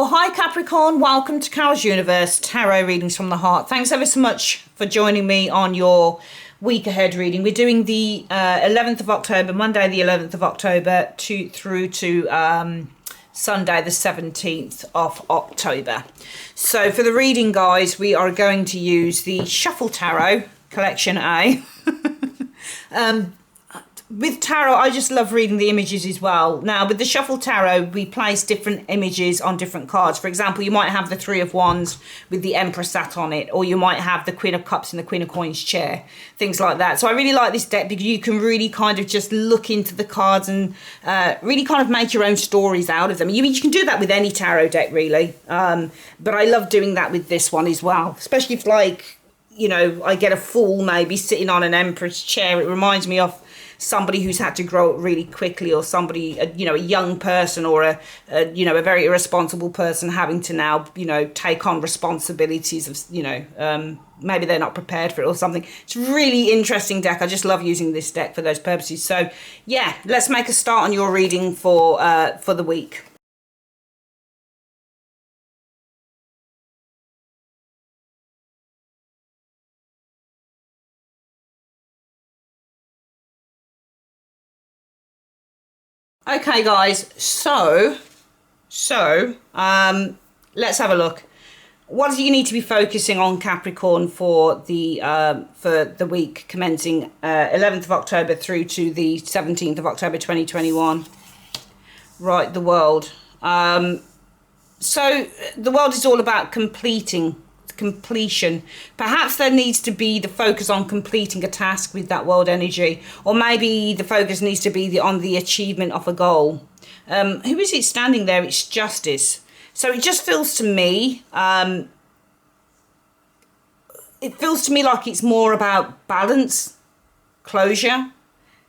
hi Capricorn, welcome to Carol's Universe, Tarot Readings from the Heart. Thanks ever so much for joining me on your week ahead reading. We're doing the 11th of October, Monday the 11th of October through to Sunday the 17th of October. So for the reading, guys, we are going to use the Shuffle Tarot, Collection A. With tarot, I just love reading the images as well. Now, with the Shuffle Tarot, we place different images on different cards. For example, you might have the Three of Wands with the Emperor sat on it, or you might have the Queen of Cups in the Queen of Coins chair, things like that. So I really like this deck because you can really kind of just look into the cards and really kind of make your own stories out of them. You can do that with any tarot deck, really. But I love doing that with this one as well, especially if, like, you know, I get a fool maybe sitting on an Emperor's chair. It reminds me of somebody who's had to grow up really quickly, or somebody, you know, a young person, or a very irresponsible person having to now, you know, take on responsibilities of, you know, maybe they're not prepared for it or something. It's a really interesting deck. I just love using this deck for those purposes. So yeah, let's make a start on your reading for the week. Okay, guys, so let's have a look. What do you need to be focusing on, Capricorn, for the week commencing 11th of October through to the 17th of October 2021? Right, the world. So the world is all about completion. Perhaps there needs to be the focus on completing a task with that world energy, or maybe the focus needs to be on the achievement of a goal. Who is it standing there? It's Justice. So it just feels to me, like it's more about balance, closure,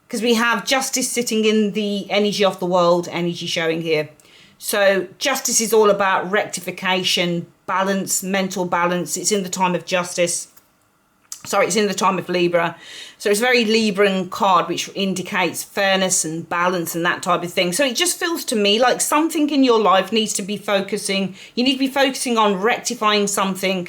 because we have Justice sitting in the energy of the world energy showing here. So Justice is all about rectification, balance, mental balance. It's in the time of Justice. Sorry, it's in the time of Libra. So it's a very Libran card, which indicates fairness and balance and that type of thing. So it just feels to me like something in your life needs to be focusing. You need to be focusing on rectifying something,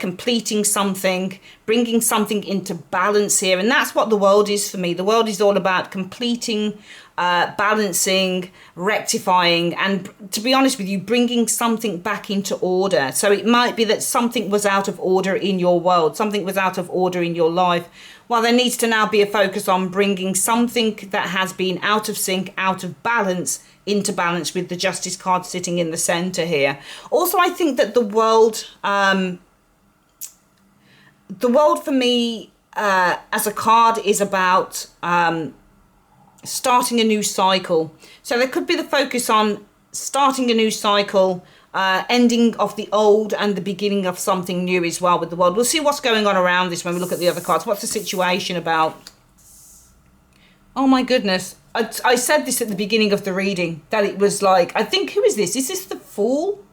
completing something, bringing something into balance here. And that's what the world is for me. The world is all about completing, balancing, rectifying, and to be honest with you, bringing something back into order. So it might be that something was out of order in your world, something was out of order in your life. Well, there needs to now be a focus on bringing something that has been out of sync, out of balance, into balance, with the Justice card sitting in the center here. Also, I think that the world for me as a card is about starting a new cycle. So there could be the focus on starting a new cycle, ending of the old and the beginning of something new as well with the world. We'll see what's going on around this when we look at the other cards. What's the situation about? Oh my goodness. I said this at the beginning of the reading, that it was like, I think, who is this? Is this the Fool?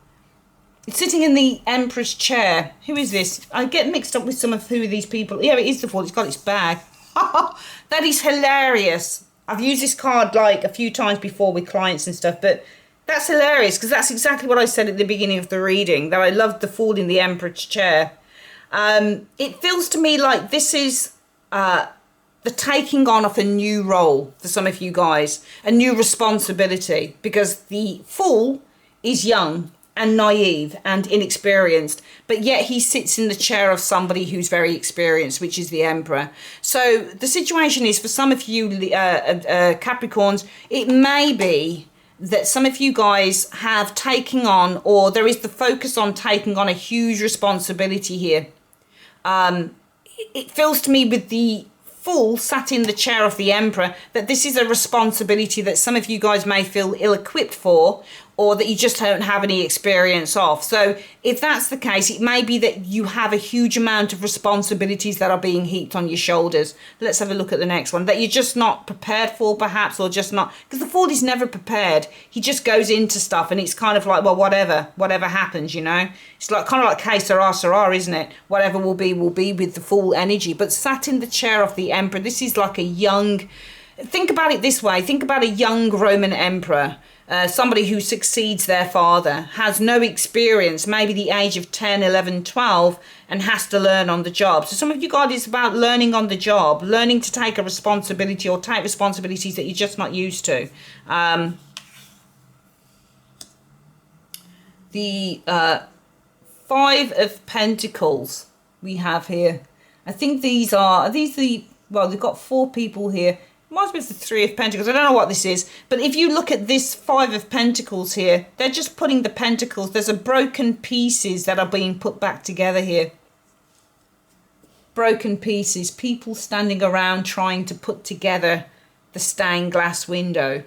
It's sitting in the Empress chair. Who is this? I get mixed up with some of who these people. Yeah, it is the Fool. It's got its bag. That is hilarious. I've used this card like a few times before with clients and stuff, but that's hilarious because that's exactly what I said at the beginning of the reading, that I loved the Fool in the Emperor's chair. It feels to me like this is the taking on of a new role for some of you guys, a new responsibility, because the Fool is young and naive and inexperienced, but yet he sits in the chair of somebody who's very experienced, which is the Emperor. So the situation is, for some of you Capricorns, it may be that some of you guys have taken on, or there is the focus on taking on a huge responsibility here. It feels to me with the Fool sat in the chair of the Emperor that this is a responsibility that some of you guys may feel ill-equipped for, or that you just don't have any experience of. So if that's the case, it may be that you have a huge amount of responsibilities that are being heaped on your shoulders. Let's have a look at the next one, that you're just not prepared for, perhaps, or just not, because the Fool is never prepared. He just goes into stuff and it's kind of like, well, whatever happens, you know. It's like kind of like que sera, isn't it? Whatever will be with the Fool energy. But sat in the chair of the Emperor, this is like a young, think about it this way, think about a young Roman emperor. somebody who succeeds their father, has no experience, maybe the age of 10, 11, 12, and has to learn on the job. So some of you guys, it's about learning on the job, learning to take a responsibility or take responsibilities that you're just not used to. The Five of Pentacles we have here. I think well, they've got 4 people here. Reminds me of the Three of Pentacles. I don't know what this is, but if you look at this Five of Pentacles here, they're just putting the pentacles. There's a broken pieces that are being put back together here. Broken pieces, people standing around trying to put together the stained glass window,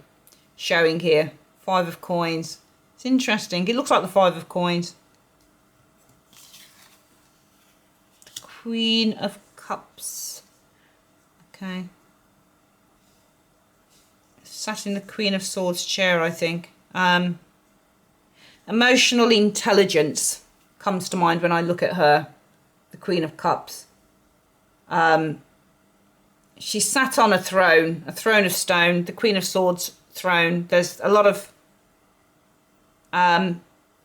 showing here. 5 of Coins. It's interesting. It looks like the 5 of Coins. Queen of Cups. Okay. Sat in the Queen of Swords chair, I think. Emotional intelligence comes to mind when I look at her. The Queen of Cups. She sat on a throne of stone. The Queen of Swords throne. There's a lot of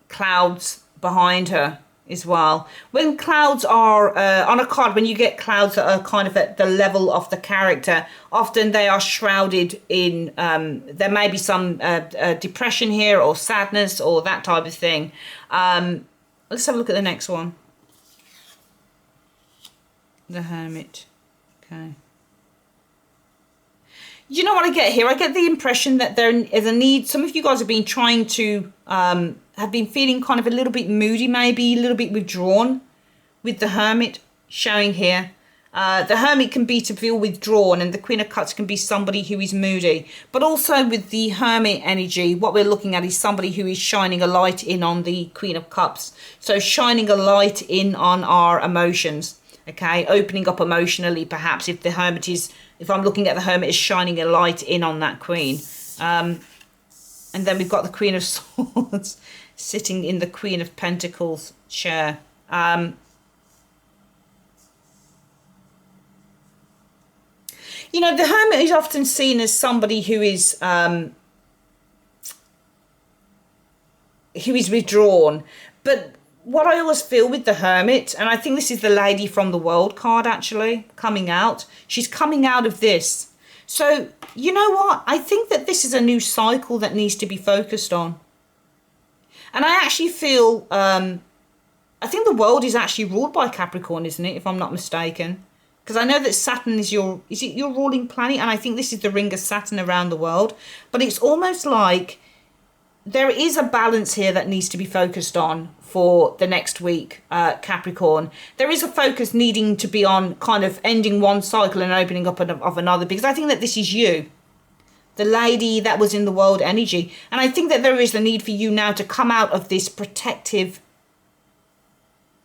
clouds behind her as well. When clouds are on a card, when you get clouds that are kind of at the level of the character, often they are shrouded in there may be some depression here or sadness or that type of thing. Let's have a look at the next one. The Hermit. Okay. You know what I get here? I get the impression that there is a need. Some of you guys have been trying to, have been feeling kind of a little bit moody, maybe a little bit withdrawn with the Hermit showing here. The Hermit can be to feel withdrawn, and the Queen of Cups can be somebody who is moody. But also with the Hermit energy, what we're looking at is somebody who is shining a light in on the Queen of Cups. So shining a light in on our emotions. Okay, opening up emotionally, perhaps if the Hermit is, if I'm looking at the Hermit as shining a light in on that Queen. And then we've got the Queen of Swords sitting in the Queen of Pentacles chair. You know, the Hermit is often seen as somebody who is withdrawn, but what I always feel with the Hermit, and I think this is the Lady from the World card actually coming out. She's coming out of this. So, you know what? I think that this is a new cycle that needs to be focused on. And I actually feel, I think the world is actually ruled by Capricorn, isn't it? If I'm not mistaken. Because I know that Saturn is your ruling planet? And I think this is the ring of Saturn around the world. But it's almost like there is a balance here that needs to be focused on for the next week, Capricorn. There is a focus needing to be on kind of ending one cycle and opening up of another, because I think that this is you, the lady that was in the world energy. And I think that there is a need for you now to come out of this protective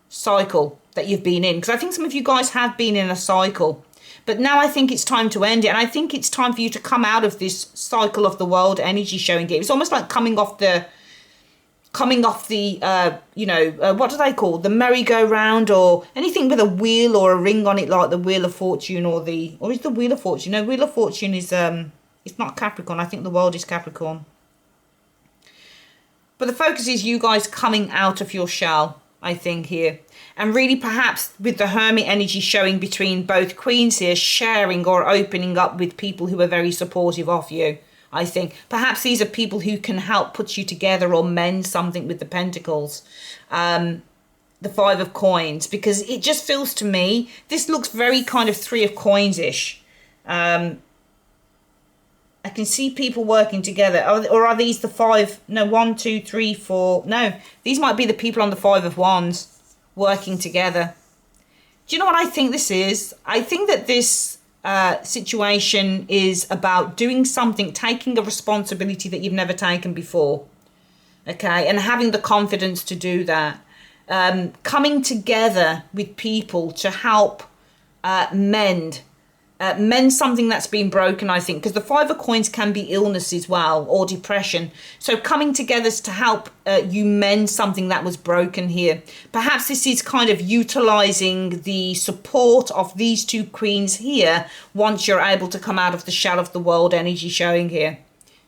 cycle that you've been in, because I think some of you guys have been in a cycle. But now I think it's time to end it. And I think it's time for you to come out of this cycle of the world energy showing it. It's almost like coming off the, you know, what do they call? The merry-go-round, or anything with a wheel or a ring on it, like the Wheel of Fortune or is the Wheel of Fortune? No, Wheel of Fortune is, it's not Capricorn. I think the world is Capricorn. But the focus is you guys coming out of your shell, I think, here. And really perhaps with the Hermit energy showing between both queens here, sharing or opening up with people who are very supportive of you, I think. Perhaps these are people who can help put you together or mend something with the Pentacles. The Five of Coins, because it just feels to me, this looks very kind of Three of Coins-ish. I can see people working together. Or are these the five? No, 1, 2, 3, 4. No, these might be the people on the Five of Wands working together. Do you know what I think this is? I think that this situation is about doing something, taking a responsibility that you've never taken before. Okay, and having the confidence to do that. Coming together with people to help mend something that's been broken, I think, because the Five of Coins can be illness as well, or depression. So coming together to help you mend something that was broken here. Perhaps this is kind of utilizing the support of these two queens here once you're able to come out of the shell of the world energy showing here.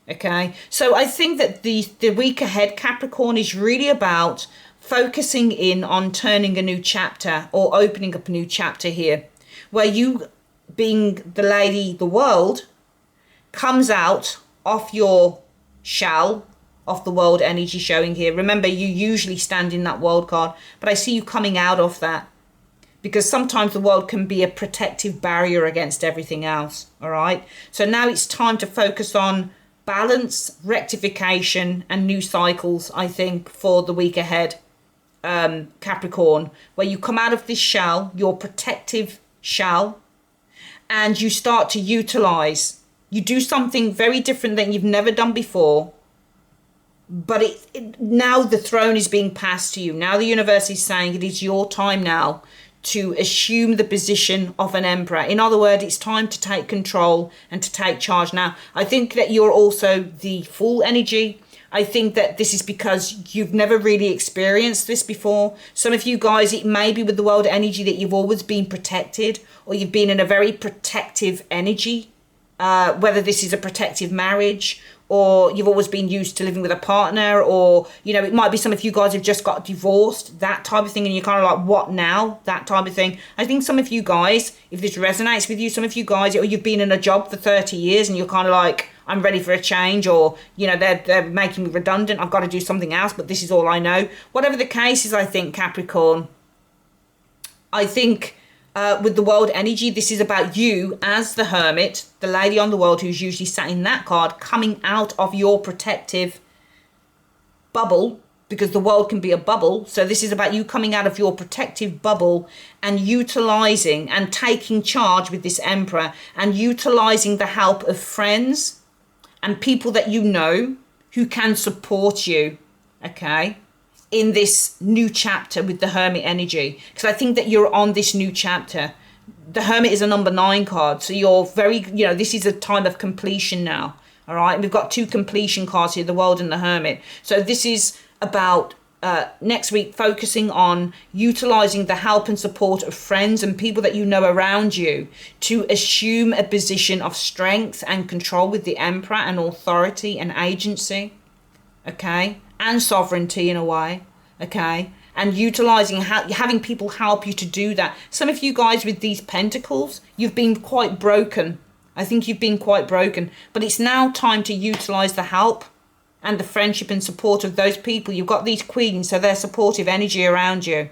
Okay, so I think that the week ahead, Capricorn, is really about focusing in on turning a new chapter or opening up a new chapter here, where you, being the lady, the world, comes out of your shell, of the world energy showing here. Remember, you usually stand in that world card, but I see you coming out of that, because sometimes the world can be a protective barrier against everything else. All right, so now it's time to focus on balance, rectification, and new cycles, I think, for the week ahead, Capricorn, where you come out of this shell, your protective shell, and you start to utilize. You do something very different than you've never done before, but now the throne is being passed to you. Now the universe is saying it is your time now to assume the position of an emperor. In other words, it's time to take control and to take charge. Now, I think that you're also the Fool energy. I think that this is because you've never really experienced this before. Some of you guys, it may be with the world energy that you've always been protected, or you've been in a very protective energy, whether this is a protective marriage, or you've always been used to living with a partner, or, you know, it might be some of you guys have just got divorced, that type of thing, and you're kind of like, what now? That type of thing. I think some of you guys, if this resonates with you, some of you guys, or you've been in a job for 30 years and you're kind of like, I'm ready for a change, or, you know, they're making me redundant, I've got to do something else, but this is all I know. Whatever the case is, I think, Capricorn, I think with the world energy, this is about you as the Hermit, the lady on the world who's usually sat in that card, coming out of your protective bubble, because the world can be a bubble. So this is about you coming out of your protective bubble and utilizing and taking charge with this Emperor, and utilizing the help of friends and people that you know who can support you, okay, in this new chapter with the Hermit energy. Because I think that you're on this new chapter. The Hermit is a number 9 card, so you're very, you know, this is a time of completion now. All right, and we've got 2 completion cards here, the World and the Hermit. So this is about next week focusing on utilizing the help and support of friends and people that you know around you to assume a position of strength and control with the Emperor, and authority and agency, okay, and sovereignty in a way, okay, and utilizing having people help you to do that. Some of you guys with these Pentacles, you've been quite broken. I think you've been quite broken, but it's now time to utilize the help and the friendship and support of those people. You've got these queens, so they're supportive energy around you,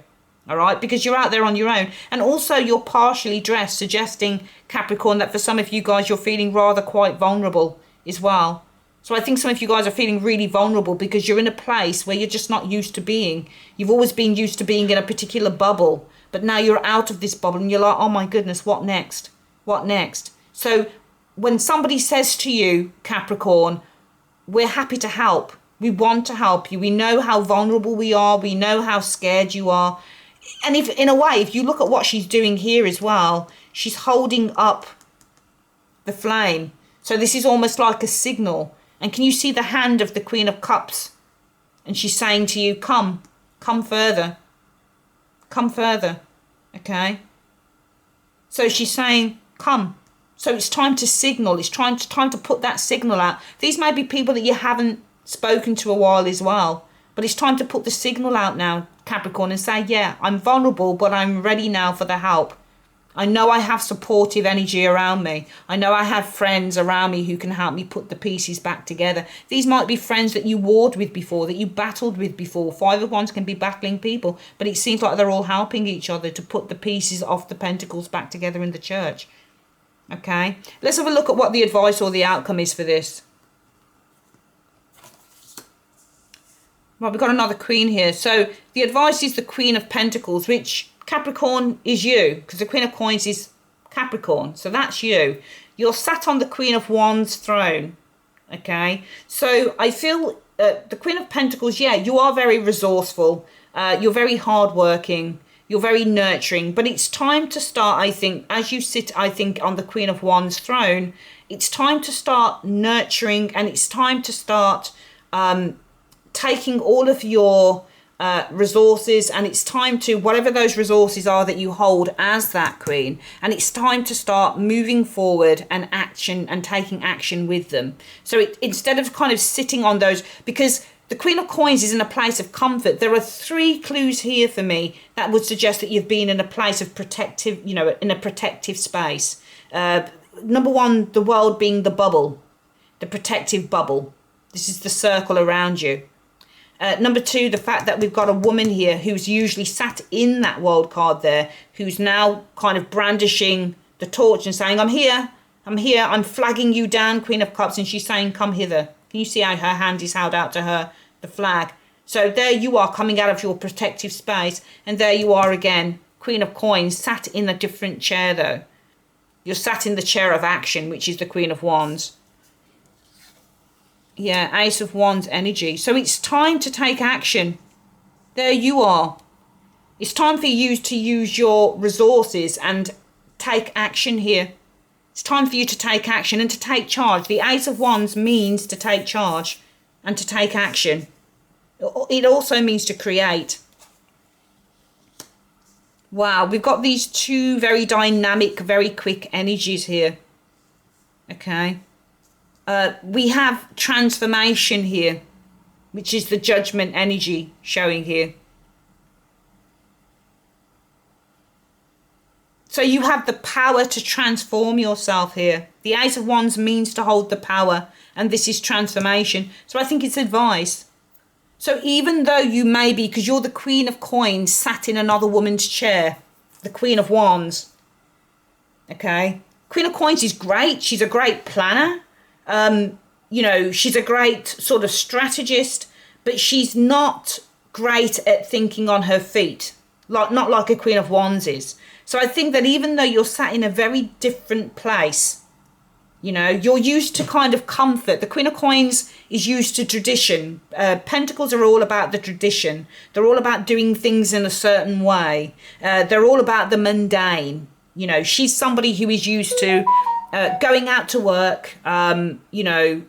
all right, because you're out there on your own. And also you're partially dressed, suggesting, Capricorn, that for some of you guys, you're feeling rather quite vulnerable as well. So I think some of you guys are feeling really vulnerable because you're in a place where you're just not used to being. You've always been used to being in a particular bubble, but now you're out of this bubble and you're like, oh my goodness, what next? What next? So when somebody says to you, Capricorn, we're happy to help, we want to help you, we know how vulnerable we are, we know how scared you are. And if, in a way, if you look at what she's doing here as well, she's holding up the flame. So this is almost like a signal. And can you see the hand of the Queen of Cups? And she's saying to you, come further, okay? So she's saying, come. So it's time to signal. It's time to put that signal out. These may be people that you haven't spoken to a while as well. But it's time to put the signal out now, Capricorn, and say, yeah, I'm vulnerable, but I'm ready now for the help. I know I have supportive energy around me. I know I have friends around me who can help me put the pieces back together. These might be friends that you warred with before, that you battled with before. 5 of Wands can be battling people, but it seems like they're all helping each other to put the pieces of the Pentacles back together in the church. Okay, let's have a look at what the advice or the outcome is for this. Right, we've got another Queen here. So the advice is the Queen of Pentacles, which, Capricorn, is you, because the Queen of Coins is Capricorn. So that's you. You're sat on the Queen of Wands throne. Okay, so I feel the Queen of Pentacles, yeah, you are very resourceful. You're very hardworking. You're very nurturing. But it's time to start, I think, as you sit, I think, on the Queen of Wands throne, it's time to start nurturing, and it's time to start taking all of your resources, and it's time to, whatever those resources are that you hold as that queen, and it's time to start moving forward and action and taking action with them. So instead of kind of sitting on those, because the Queen of Coins is in a place of comfort. There are 3 clues here for me that would suggest that you've been in a place of protective, you know, in a protective space. Number 1, the world being the bubble, the protective bubble. This is the circle around you. Number 2, the fact that we've got a woman here who's usually sat in that world card there, who's now kind of brandishing the torch and saying, I'm here, I'm flagging you down, Queen of Cups, and she's saying, come hither. Can you see how her hand is held out to her, the flag? So there you are, coming out of your protective space, and there you are again, Queen of Coins, sat in a different chair though. You're sat in the chair of action, which is the Queen of Wands. Yeah, Ace of Wands energy. So it's time to take action. There you are. It's time for you to use your resources and take action here. It's time for you to take action and to take charge. The Ace of Wands means to take charge and to take action. It also means to create. Wow, we've got these 2 very dynamic, very quick energies here. Okay. We have transformation here, which is the Judgment energy showing here. So you have the power to transform yourself here. The Ace of Wands means to hold the power, and this is transformation. So I think it's advice. So even though you may be, because you're the Queen of Coins sat in another woman's chair, the Queen of Wands, okay? Queen of Coins is great. She's a great planner. You know, she's a great sort of strategist, but she's not great at thinking on her feet, not like a Queen of Wands is. So I think that even though you're sat in a very different place, you know, you're used to kind of comfort. The Queen of Coins is used to tradition. Pentacles are all about the tradition. They're all about doing things in a certain way. They're all about the mundane. You know, she's somebody who is used to going out to work, you know,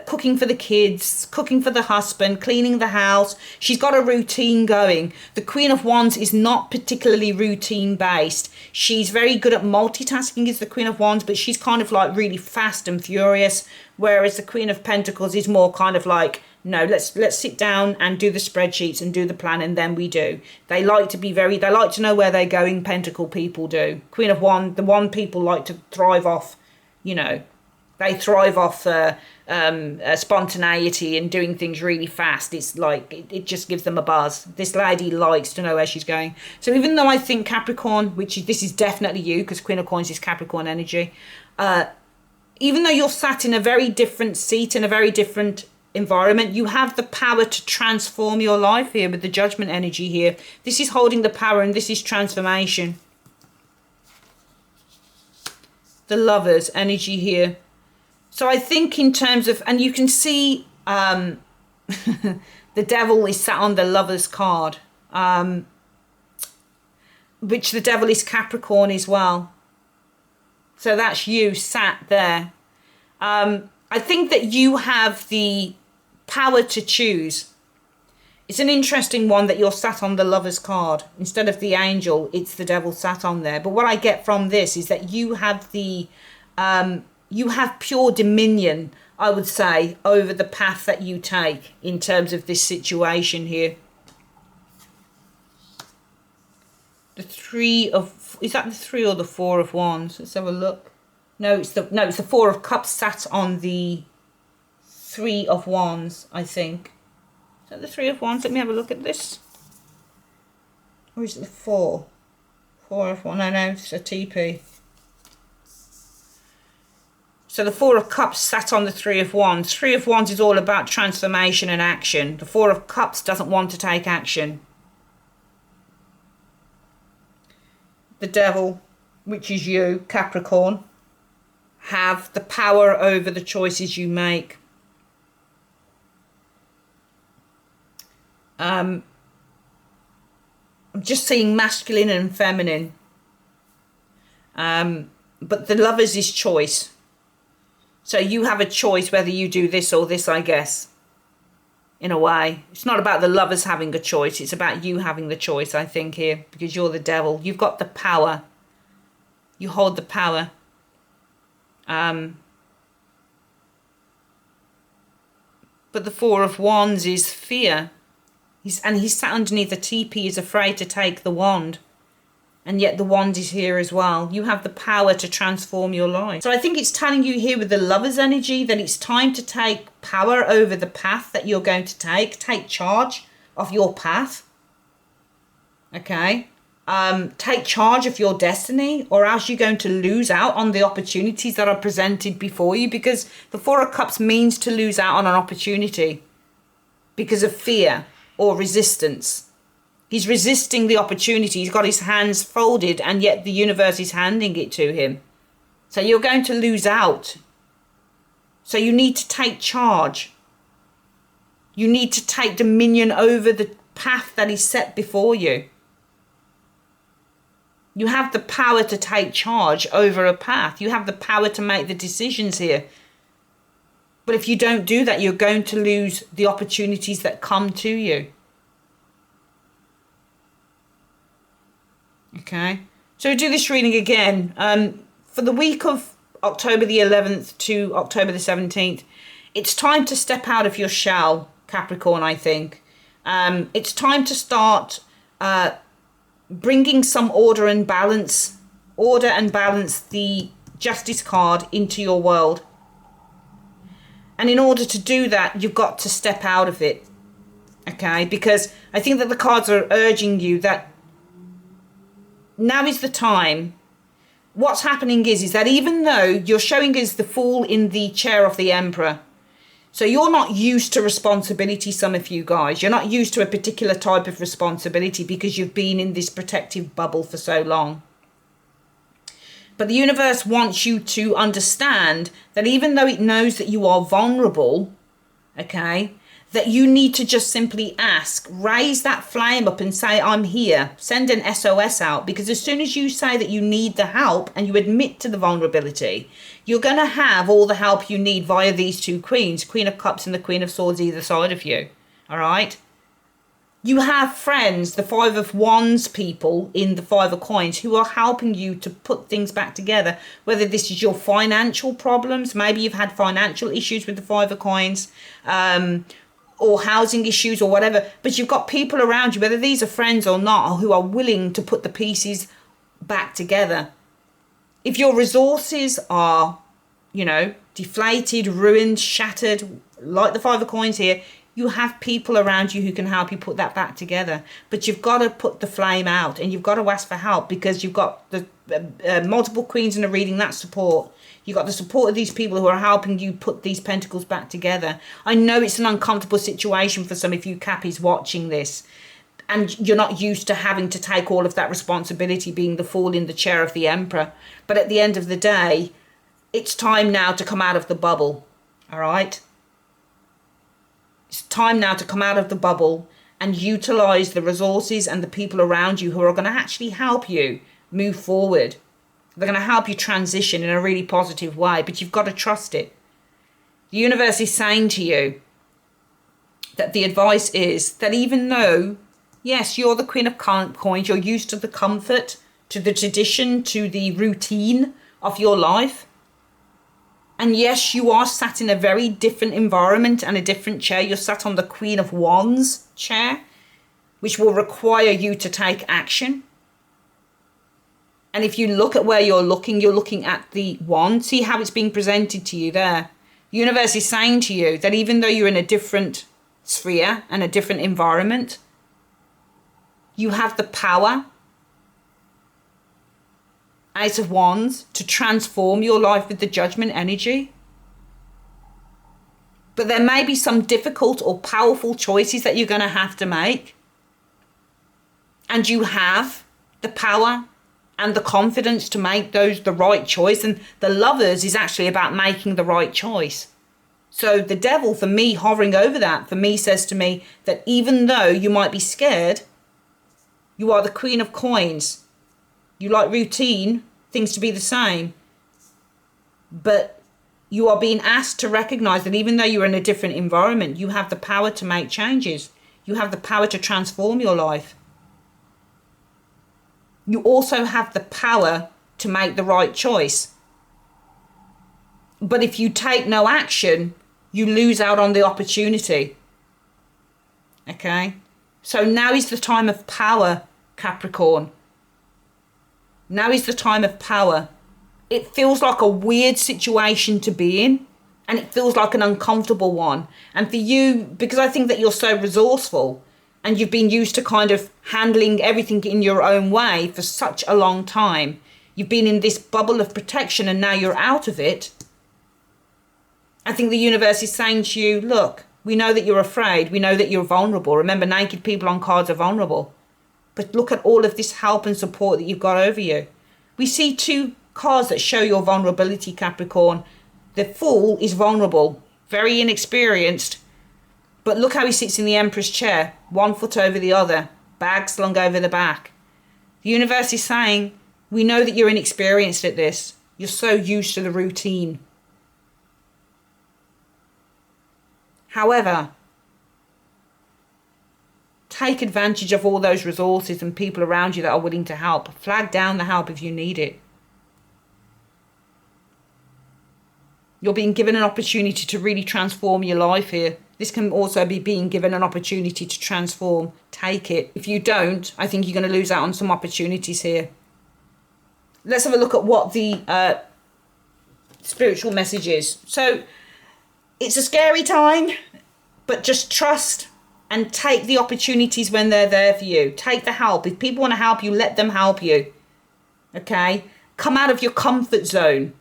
cooking for the kids, cooking for the husband, cleaning the house. She's got a routine going. The Queen of Wands is not particularly routine based. She's very good at multitasking as the Queen of Wands, but she's kind of like really fast and furious, whereas the Queen of Pentacles is more kind of like, no, let's sit down and do the spreadsheets and do the plan, and then we do. They like to be they like to know where they're going, Pentacle people do. Queen of Wands, the Wand people like to thrive off, you know, they thrive off spontaneity and doing things really fast. It's like, it just gives them a buzz. This lady likes to know where she's going. So even though I think Capricorn, this is definitely you, because Queen of Coins is Capricorn energy, even though you're sat in a very different seat, in a very different environment, you have the power to transform your life here with the Judgment energy here. This is holding the power, and this is transformation. The Lovers energy here. So I think in terms of, and you can see the Devil is sat on the Lovers card, which the Devil is Capricorn as well. So that's you sat there. I think that you have the power to choose. It's an interesting one that you're sat on the Lovers card. Instead of the Angel, it's the Devil sat on there. But what I get from this is that you have the... you have pure dominion, I would say, over the path that you take in terms of this situation here. The Three of... Is that the 3 or the 4 of Wands? Let's have a look. No, it's the 4 of Cups sat on the 3 of Wands, I think. Is that the 3 of Wands? Let me have a look at this. Or is it the 4? 4 of Wands. No, it's a TP. So the 4 of Cups sat on the 3 of Wands. 3 of Wands is all about transformation and action. The 4 of Cups doesn't want to take action. The Devil, which is you, Capricorn, have the power over the choices you make. I'm just seeing masculine and feminine. But the Lovers is choice. So you have a choice whether you do this or this, I guess. in a way. It's not about the lovers having a choice. It's about you having the choice, I think, here, because you're the devil. You've got the power. You hold the power. But the Four of Wands is fear. He's sat underneath a teepee, is afraid to take the wand. And yet the wand is here as well. You have the power to transform your life. So I think it's telling you here with the Lover's energy that it's time to take power over the path that you're going to take. Take charge of your path. Okay? Take charge of your destiny, or else you're going to lose out on the opportunities that are presented before you, because the Four of Cups means to lose out on an opportunity because of fear or resistance. He's resisting the opportunity. He's got his hands folded, and yet the universe is handing it to him. So you're going to lose out. So you need to take charge. You need to take dominion over the path that is set before you. You have the power to take charge over a path. You have the power to make the decisions here. But if you don't do that, you're going to lose the opportunities that come to you. Okay, so do this reading again. For the week of October the 11th to October the 17th, it's time to step out of your shell, Capricorn, I think. It's time to start bringing some order and balance the Justice card into your world. And in order to do that, you've got to step out of it. Okay, because I think that the cards are urging you that now is the time. What's happening is that even though you're showing us the Fool in the chair of the Emperor, so you're not used to responsibility, some of you guys. You're not used to a particular type of responsibility because you've been in this protective bubble for so long. But the universe wants you to understand that even though it knows that you are vulnerable, okay, that you need to just simply ask, raise that flame up and say, I'm here. Send an SOS out, because as soon as you say that you need the help and you admit to the vulnerability, you're going to have all the help you need via these two queens, Queen of Cups and the Queen of Swords either side of you. All right? You have friends, the Five of Wands people in the Five of Coins, who are helping you to put things back together, whether this is your financial problems, maybe you've had financial issues with the Five of Coins, or housing issues or whatever, but you've got people around you, whether these are friends or not, who are willing to put the pieces back together. If your resources are, deflated, ruined, shattered, like the Five of Coins here, you have people around you who can help you put that back together. But you've got to put the flame out, and you've got to ask for help, because you've got the multiple queens in a reading, that support. You've got the support of these people who are helping you put these pentacles back together. I know it's an uncomfortable situation for some of you Cappies watching this, and you're not used to having to take all of that responsibility, being the Fool in the chair of the Emperor. But at the end of the day, it's time now to come out of the bubble, all right? It's time now to come out of the bubble and utilize the resources and the people around you who are going to actually help you move forward. They're going to help you transition in a really positive way, but you've got to trust it. The universe is saying to you that the advice is that even though, yes, you're the Queen of Coins, you're used to the comfort, to the tradition, to the routine of your life. And yes, you are sat in a very different environment and a different chair. You're sat on the Queen of Wands chair, which will require you to take action. And if you look at where you're looking at the wand. See how it's being presented to you there. The universe is saying to you that even though you're in a different sphere and a different environment, you have the power, Ace of Wands, to transform your life with the Judgment energy. But there may be some difficult or powerful choices that you're going to have to make. And you have the power and the confidence to make the right choice. And the Lovers is actually about making the right choice. So the Devil, for me, hovering over that, for me, says to me that even though you might be scared, you are the Queen of Coins. You like routine, things to be the same. But you are being asked to recognize that even though you're in a different environment, you have the power to make changes. You have the power to transform your life. You also have the power to make the right choice. But if you take no action, you lose out on the opportunity. Okay? So now is the time of power, Capricorn. Now is the time of power. It feels like a weird situation to be in, and it feels like an uncomfortable one. And for you, because I think that you're so resourceful and you've been used to kind of handling everything in your own way for such a long time, you've been in this bubble of protection and now you're out of it. I think the universe is saying to you, look, we know that you're afraid. We know that you're vulnerable. Remember, naked people on cards are vulnerable. But look at all of this help and support that you've got over you. We see two cards that show your vulnerability, Capricorn. The Fool is vulnerable, very inexperienced. But look how he sits in the Emperor's chair, 1 foot over the other, bag slung over the back. The universe is saying, we know that you're inexperienced at this. You're so used to the routine. However, take advantage of all those resources and people around you that are willing to help. Flag down the help if you need it. You're being given an opportunity to really transform your life here. This can also be being given an opportunity to transform. Take it. If you don't, I think you're going to lose out on some opportunities here. Let's have a look at what the spiritual message is. So, it's a scary time, but just trust and take the opportunities when they're there for you. Take the help. If people want to help you, let them help you. Okay? Come out of your comfort zone.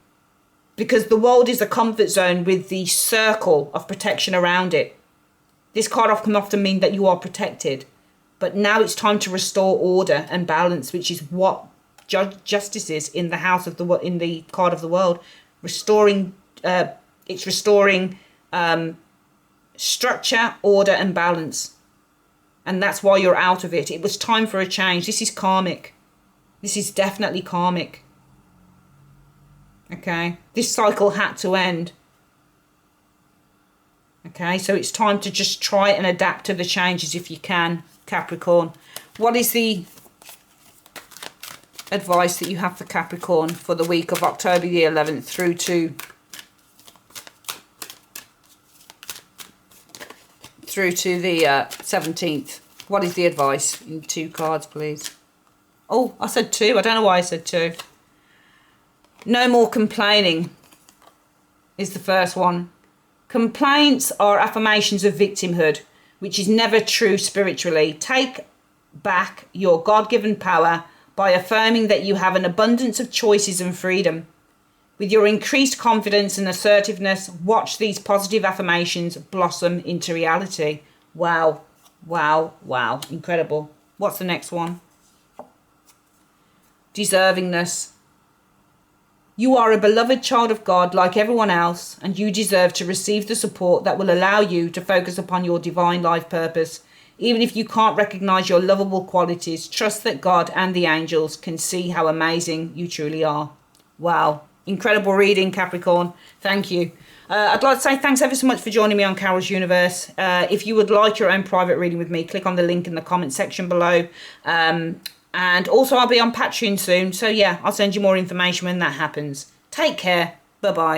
Because the world is a comfort zone with the circle of protection around it. This card can often mean that you are protected. But now it's time to restore order and balance, which is what justice is in the house of in the card of the world. Restoring, it's restoring structure, order and balance. And that's why you're out of it. It was time for a change. This is karmic. This is definitely karmic. Okay, this cycle had to end. Okay, so it's time to just try and adapt to the changes if you can, Capricorn. What is the advice that you have for Capricorn for the week of October the 11th through to the 17th? What is the advice in 2 cards, please? Oh, I said 2. I don't know why I said 2. No more complaining is the first one. Complaints are affirmations of victimhood, which is never true spiritually. Take back your God-given power by affirming that you have an abundance of choices and freedom. With your increased confidence and assertiveness, watch these positive affirmations blossom into reality. Wow, wow, wow. Incredible. What's the next one? Deservingness. You are a beloved child of God like everyone else, and you deserve to receive the support that will allow you to focus upon your divine life purpose. Even if you can't recognize your lovable qualities, trust that God and the angels can see how amazing you truly are. Wow. Incredible reading, Capricorn. Thank you. I'd like to say thanks ever so much for joining me on Carol's Universe. If you would like your own private reading with me, click on the link in the comment section below. And also I'll be on Patreon soon. So yeah, I'll send you more information when that happens. Take care. Bye-bye.